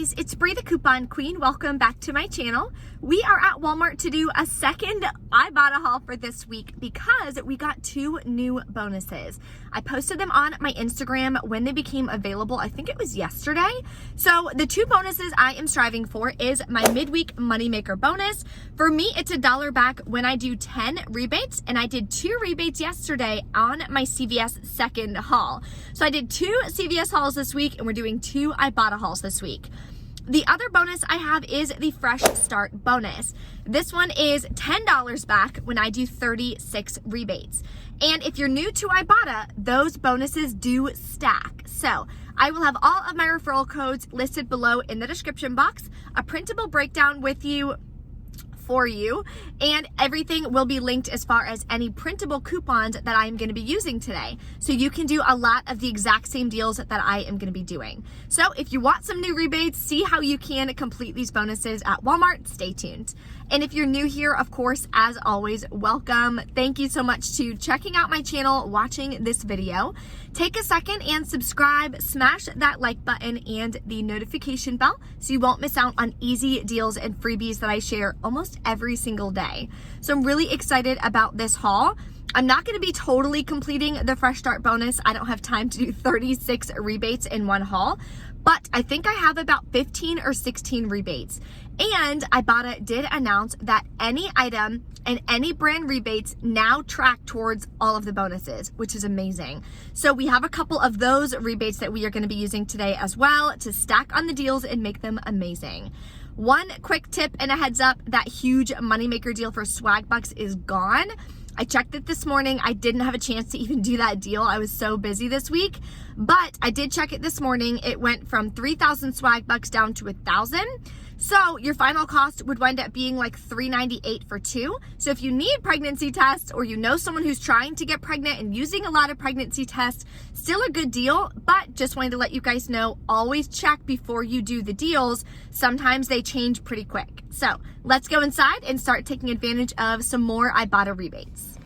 guys, it's Bree the Coupon Queen. Welcome back to my channel. We are at Walmart to do a second Ibotta haul for this week because we got 2 new bonuses. I posted them on my Instagram when they became available. I think it was yesterday. So the 2 bonuses I am striving for is my midweek moneymaker bonus. For me, it's $1 back when I do 10 rebates, and I did 2 rebates yesterday on my CVS second haul. So I did 2 CVS hauls this week, and we're doing 2 Ibotta hauls this week. The other bonus I have is the Fresh Start bonus. This one is $10 back when I do 36 rebates. And if you're new to Ibotta, those bonuses do stack. So I will have all of my referral codes listed below in the description box, a printable breakdown for you, and everything will be linked as far as any printable coupons that I'm going to be using today. So you can do a lot of the exact same deals that I am going to be doing. So if you want some new rebates, see how you can complete these bonuses at Walmart, stay tuned. And if you're new here, of course, as always, welcome. Thank you so much to checking out my channel, watching this video. Take a second and subscribe, smash that like button and the notification bell so you won't miss out on easy deals and freebies that I share almost every single day. So I'm really excited about this haul. I'm not going to be totally completing the Fresh Start bonus. I don't have time to do 36 rebates in one haul, but I think I have about 15 or 16 rebates. And Ibotta did announce that any item and any brand rebates now track towards all of the bonuses, which is amazing. So we have a couple of those rebates that we are going to be using today as well to stack on the deals and make them amazing. One quick tip and a heads up, that huge moneymaker deal for Swag Bucks is gone. I checked it this morning. I didn't have a chance to even do that deal. I was so busy this week, but I did check it this morning. It went from 3,000 Swag Bucks down to 1,000. So your final cost would wind up being like $398 for 2. So if you need pregnancy tests or you know someone who's trying to get pregnant and using a lot of pregnancy tests, still a good deal, but just wanted to let you guys know, always check before you do the deals. Sometimes they change pretty quick. So let's go inside and start taking advantage of some more Ibotta rebates.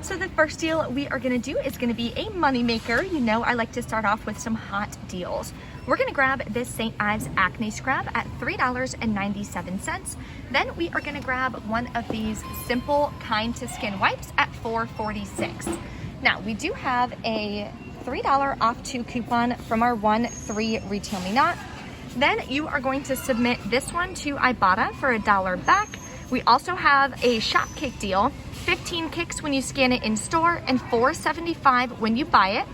So the first deal we are going to do is going to be a moneymaker. You know I like to start off with some hot deals. We're going to grab this St. Ives Acne Scrub at $3.97. Then we are going to grab one of these Simple Kind to Skin wipes at $4.46. Now we do have a $3 off 2 coupon from our 1-3 Retail Me Not. Then you are going to submit this one to Ibotta for $1 back. We also have a shop kick deal, 15 kicks when you scan it in store and $4.75 when you buy it.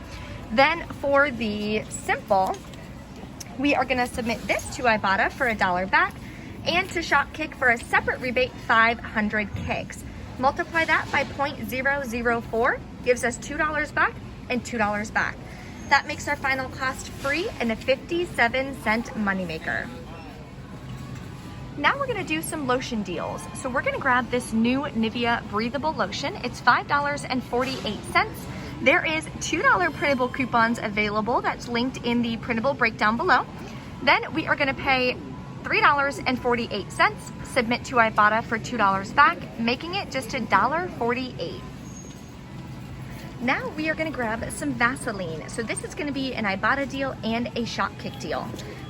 Then for the Simple, we are going to submit this to Ibotta for $1 back, and to Shopkick for a separate rebate, 500 kicks. Multiply that by 0.004, gives us $2 back and $2 back. That makes our final cost free and a 57-cent moneymaker. Now we're going to do some lotion deals. So we're going to grab this new Nivea breathable lotion. It's $5.48. There is $2 printable coupons available. That's linked in the printable breakdown below. Then we are going to pay $3.48, submit to Ibotta for $2 back, making it just $1.48. Now we are going to grab some Vaseline. So this is going to be an Ibotta deal and a Shopkick deal.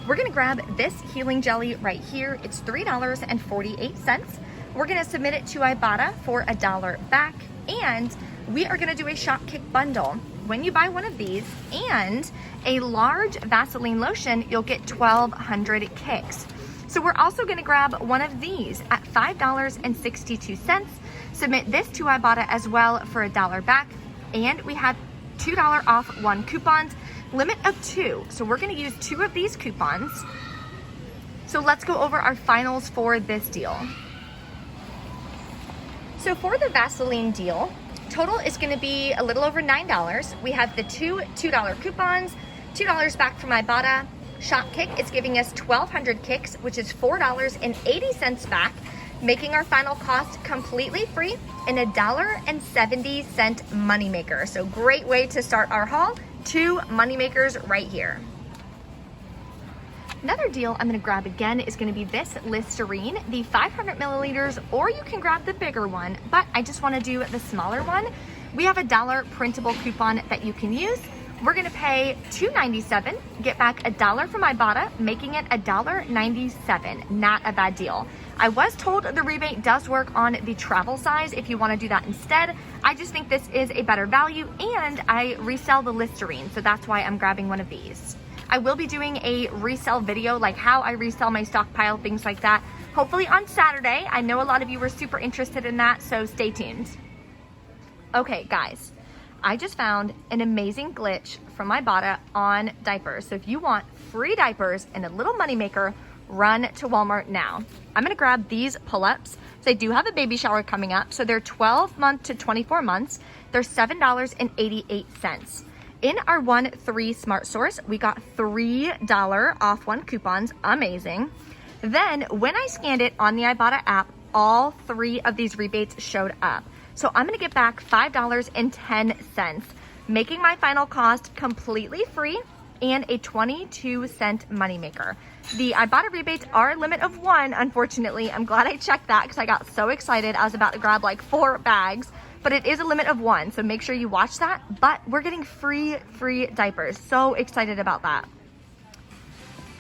We're going to grab this healing jelly right here. It's $3.48. We're going to submit it to Ibotta for $1 back, and we are going to do a Shopkick bundle. When you buy one of these and a large Vaseline lotion, you'll get 1,200 kicks. So we're also going to grab one of these at $5.62. Submit this to Ibotta as well for $1 back. And we have $2 off 1 coupons, limit of 2. So we're going to use 2 of these coupons. So let's go over our finals for this deal. So for the Vaseline deal, total is going to be a little over $9. We have the 2 $2 coupons, $2 back from Ibotta. Shopkick is giving us 1,200 kicks, which is $4.80 back, making our final cost completely free and $1.70 moneymaker. So great way to start our haul. 2 moneymakers right here. Another deal I'm going to grab again is going to be this Listerine, the 500 milliliters, or you can grab the bigger one, but I just want to do the smaller one. We have $1 printable coupon that you can use. we're gonna pay $2.97, get back $1 from Ibotta, making it $1.97. Not a bad deal. I was told the rebate does work on the travel size if you wanna do that instead. I just think this is a better value, and I resell the Listerine, so that's why I'm grabbing one of these. I will be doing a resell video, like how I resell my stockpile, things like that, hopefully on Saturday. I know a lot of you were super interested in that, so stay tuned. Okay, guys, I just found an amazing glitch from Ibotta on diapers. So if you want free diapers and a little moneymaker, run to Walmart now. I'm gonna grab these pull-ups. So they do have a baby shower coming up. So they're 12 month to 24 months. They're $7.88. In our 1-3 Smart Source, we got $3 off one coupons, amazing. Then when I scanned it on the Ibotta app, all 3 of these rebates showed up. So I'm gonna get back $5.10, making my final cost completely free and a 22-cent moneymaker. The Ibotta rebates are a limit of 1, unfortunately. I'm glad I checked that because I got so excited. I was about to grab like 4 bags, but it is a limit of 1, so make sure you watch that. But we're getting free diapers. So excited about that.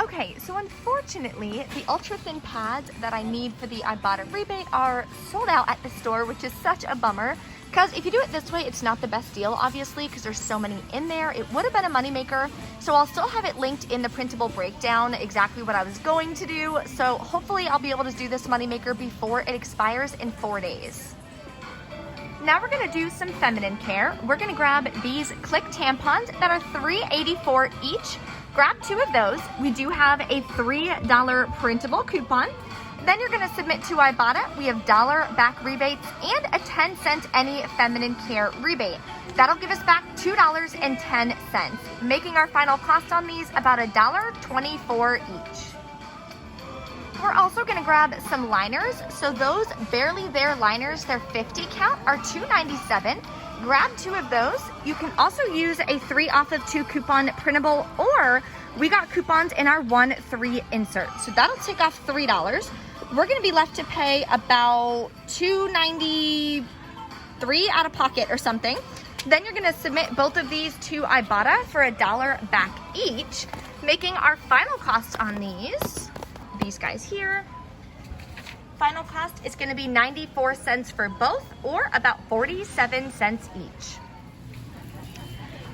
Okay, so unfortunately, the ultra thin pads that I need for the Ibotta rebate are sold out at the store, which is such a bummer. Because if you do it this way, it's not the best deal, obviously, because there's so many in there. It would have been a moneymaker, so I'll still have it linked in the printable breakdown, exactly what I was going to do. So hopefully I'll be able to do this moneymaker before it expires in 4 days. Now we're gonna do some feminine care. We're gonna grab these Click tampons that are $3.84 each. Grab 2 of those. We do have a $3 printable coupon. Then you're gonna submit to Ibotta. We have $1 back rebates and a 10-cent any feminine care rebate. That'll give us back $2.10, making our final cost on these about $1.24 each. We're also gonna grab some liners. So those Barely There liners, they're 50 count, are $2.97. Grab 2 of those. You can also use a 3 off of 2 coupon printable, or we got coupons in our 1-3 insert. So that'll take off $3. We're gonna be left to pay about $2.93 out of pocket or something. Then you're gonna submit both of these to Ibotta for $1 back each, making our final cost on these guys here. Final cost is going to be 94 cents for both, or about 47 cents each.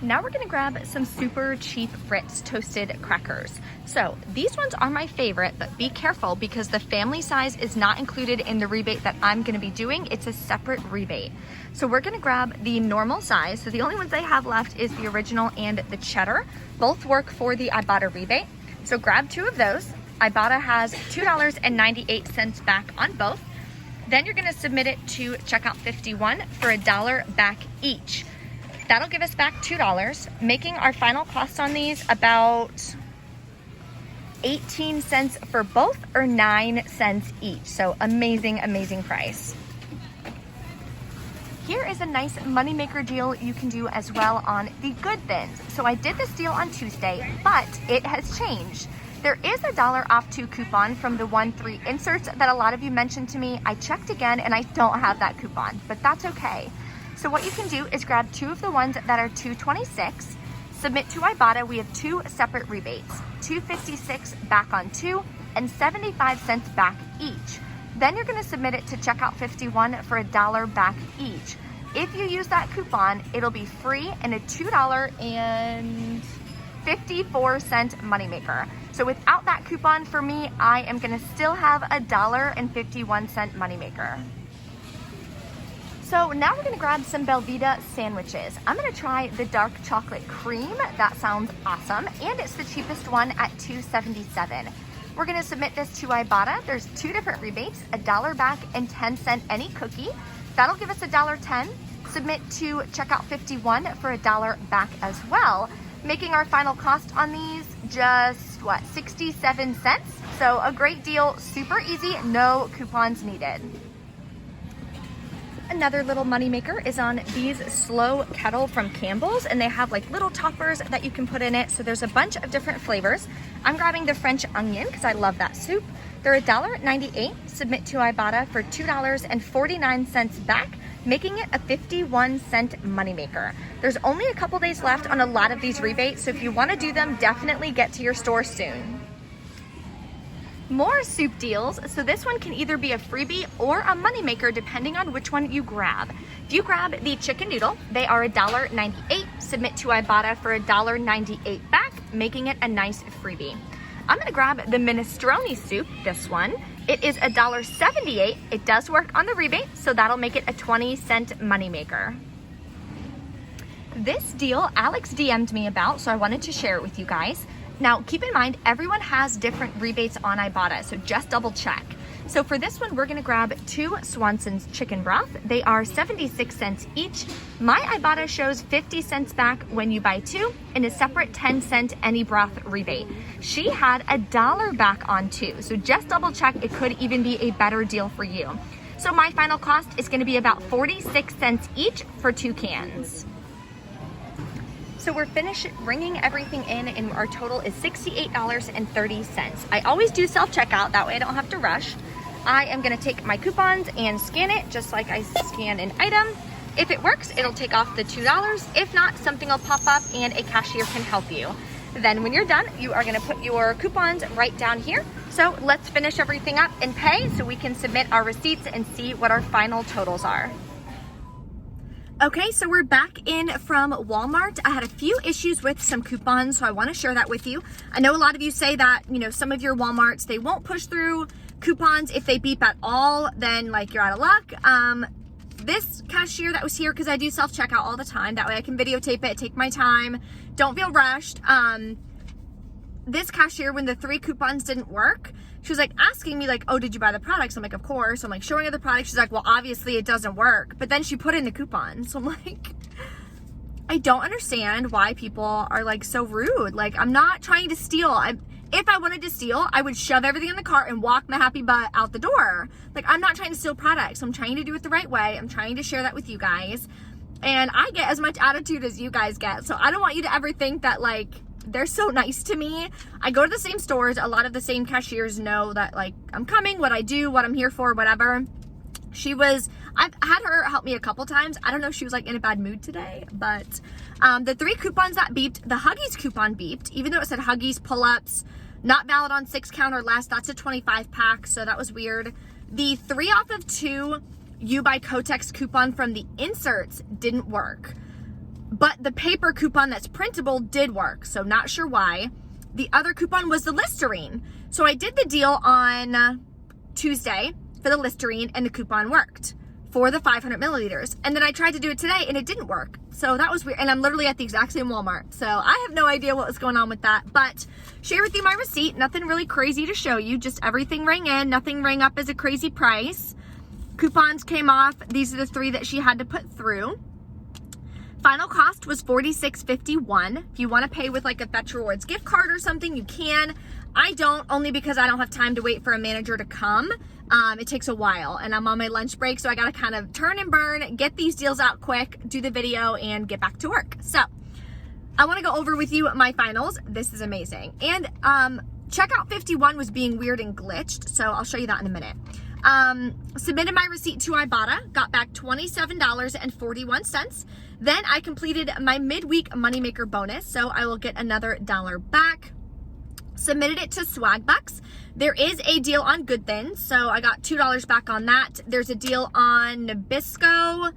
Now we're going to grab some super cheap Ritz toasted crackers. So these ones are my favorite, but be careful because the family size is not included in the rebate that I'm going to be doing. It's a separate rebate. So we're going to grab the normal size. So the only ones I have left is the original and the cheddar. Both work for the Ibotta rebate. So grab 2 of those. Ibotta has $2.98 back on both. Then you're gonna submit it to checkout 51 for $1 back each. That'll give us back $2, making our final cost on these about 18 cents for both, or 9 cents each. So amazing, amazing price. Here is a nice moneymaker deal you can do as well on the Good Thins. So I did this deal on Tuesday, but it has changed. There is $1 off 2 coupon from the 1-3 inserts that a lot of you mentioned to me. I checked again and I don't have that coupon, but that's okay. So what you can do is grab 2 of the ones that are $2.26, submit to Ibotta. We have 2 separate rebates, $2.56 back on 2 and 75 cents back each. Then you're gonna submit it to checkout 51 for $1 back each. If you use that coupon, it'll be free and a $2.54 moneymaker. So without that coupon for me, I am gonna still have $1.51 moneymaker. So now we're gonna grab some Belvita sandwiches. I'm gonna try the dark chocolate cream. That sounds awesome. And it's the cheapest one at $2.77. We're gonna submit this to Ibotta. There's 2 different rebates, $1 back and 10-cent any cookie. That'll give us $1.10. Submit to checkout 51 for $1 back as well, making our final cost on these just, 67 cents. So a great deal, super easy, no coupons needed. Another little moneymaker is on these Slow Kettle from Campbell's, and they have like little toppers that you can put in it. So there's a bunch of different flavors. I'm grabbing the French onion because I love that soup. They're $1.98. Submit to Ibotta for $2.49 back, making it a 51-cent moneymaker. There's only a couple days left on a lot of these rebates, so if you want to do them, definitely get to your store soon. More soup deals. So this one can either be a freebie or a moneymaker depending on which one you grab. If you grab the chicken noodle, they are $1.98. Submit to Ibotta for $1.98 back, making it a nice freebie. I'm gonna grab the minestrone soup, this one. It is $1.78. It does work on the rebate, so that'll make it a 20-cent moneymaker. This deal Alex DM'd me about, so I wanted to share it with you guys. Now, keep in mind, everyone has different rebates on Ibotta, so just double check. So for this one, we're gonna grab 2 Swanson's chicken broth. They are 76 cents each. My Ibotta shows 50 cents back when you buy 2 and a separate 10-cent any broth rebate. She had $1 back on 2, so just double check. It could even be a better deal for you. So my final cost is gonna be about 46 cents each for 2 cans. So we're finished ringing everything in and our total is $68.30. I always do self-checkout, that way I don't have to rush. I am gonna take my coupons and scan it just like I scan an item. If it works, it'll take off the $2. If not, something will pop up and a cashier can help you. Then when you're done, you are gonna put your coupons right down here. So let's finish everything up and pay so we can submit our receipts and see what our final totals are. Okay, so we're back in from Walmart. I had a few issues with some coupons, so I want to share that with you. I know a lot of you say that, you know, some of your Walmarts, they won't push through coupons. If they beep at all, then like you're out of luck. This cashier that was here, because I do self-checkout all the time, that way I can videotape it, take my time, don't feel rushed. This cashier, when the 3 coupons didn't work, she was like asking me like, oh, did you buy the products? I'm like, of course. I'm like showing her the products. She's like, well, obviously it doesn't work. But then she put in the coupon. So I'm like, I don't understand why people are like so rude. Like, I'm not trying to steal. If I wanted to steal, I would shove everything in the cart and walk my happy butt out the door. Like, I'm not trying to steal products. I'm trying to do it the right way. I'm trying to share that with you guys. And I get as much attitude as you guys get. So I don't want you to ever think that like, they're so nice to me. I go to the same stores. A lot of the same cashiers know that like I'm coming, what I do, what I'm here for, whatever. I've had her help me a couple times. I don't know if she was like in a bad mood today, but the 3 coupons that beeped, the Huggies coupon beeped, even though it said Huggies pull-ups, not valid on 6 count or less. That's a 25 pack, so that was weird. The 3 off of 2 You Buy Kotex coupon from the inserts didn't work. But the paper coupon that's printable did work, so not sure why. The other coupon was the Listerine. So I did the deal on Tuesday for the Listerine and the coupon worked for the 500 milliliters. And then I tried to do it today and it didn't work. So that was weird. And I'm literally at the exact same Walmart. So I have no idea what was going on with that. But share with you my receipt. Nothing really crazy to show you. Just everything rang in. Nothing rang up as a crazy price. Coupons came off. These are the 3 that she had to put through. Final cost was $46.51. If you want to pay with like a Fetch Rewards gift card or something, you can. I don't, only because I don't have time to wait for a manager to come. It takes a while and I'm on my lunch break, so I got to kind of turn and burn, get these deals out quick, do the video, and get back to work. So I want to go over with you my finals. This is amazing. And checkout 51 was being weird and glitched, so I'll show you that in a minute. Submitted my receipt to Ibotta, got back $27.41. Then I completed my midweek moneymaker bonus, so I will get another $1 back. Submitted it to Swag Bucks. There is a deal on Good Thins, so I got $2 back on that. There's a deal on Nabisco,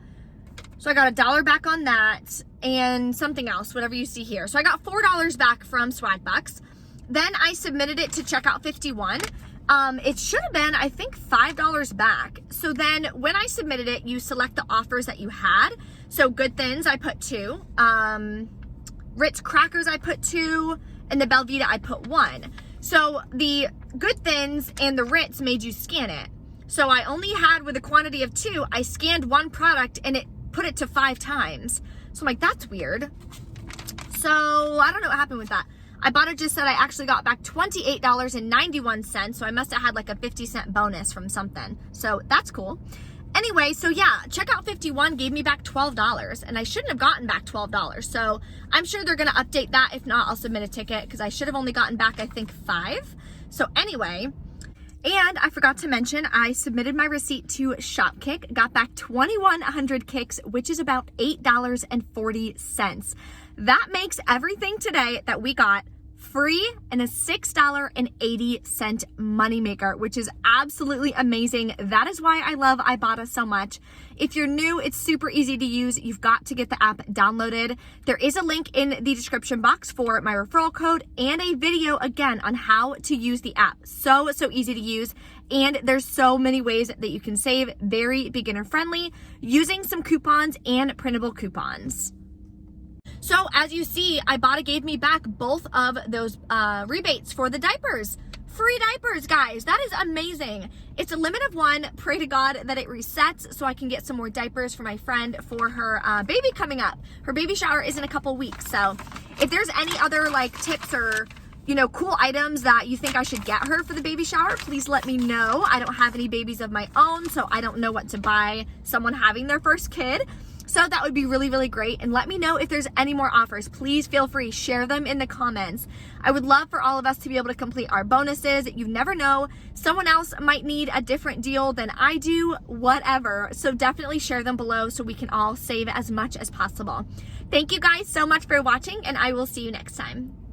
so I got $1 back on that, and something else, whatever you see here. So I got $4 back from Swag Bucks. Then I submitted it to Checkout 51. It should have been, I think, $5 back. So then when I submitted it, you select the offers that you had. So Good Thins, I put 2. Ritz Crackers, I put 2. And the Belvita, I put 1. So the Good Thins and the Ritz made you scan it. So I only had, with a quantity of 2, I scanned 1 product and it put it to 5 times. So I'm like, that's weird. So I don't know what happened with that. Ibotta just said I actually got back $28.91, so I must have had like a 50-cent bonus from something. So that's cool. Anyway, so yeah, checkout 51 gave me back $12, and I shouldn't have gotten back $12. So I'm sure they're gonna update that. If not, I'll submit a ticket because I should have only gotten back, I think, 5. So anyway, And I forgot to mention, I submitted my receipt to Shopkick, got back 2,100 kicks, which is about $8.40. That makes everything today that we got free and a $6.80 moneymaker, which is absolutely amazing. That is why I love Ibotta so much. If you're new, it's super easy to use. You've got to get the app downloaded. There is a link in the description box for my referral code and a video again on how to use the app. So easy to use. And there's so many ways that you can save, very beginner friendly, using some coupons and printable coupons. So as you see, Ibotta gave me back both of those rebates for the diapers. Free diapers, guys. That is amazing. It's a limit of one. Pray to God that it resets so I can get some more diapers for my friend for her baby coming up. Her baby shower is in a couple weeks. So if there's any other like tips or cool items that you think I should get her for the baby shower, please let me know. I don't have any babies of my own, so I don't know what to buy someone having their first kid. So that would be really, really great. And let me know if there's any more offers. Please feel free, share them in the comments. I would love for all of us to be able to complete our bonuses. You never know, someone else might need a different deal than I do, whatever. So definitely share them below so we can all save as much as possible. Thank you guys so much for watching, and I will see you next time.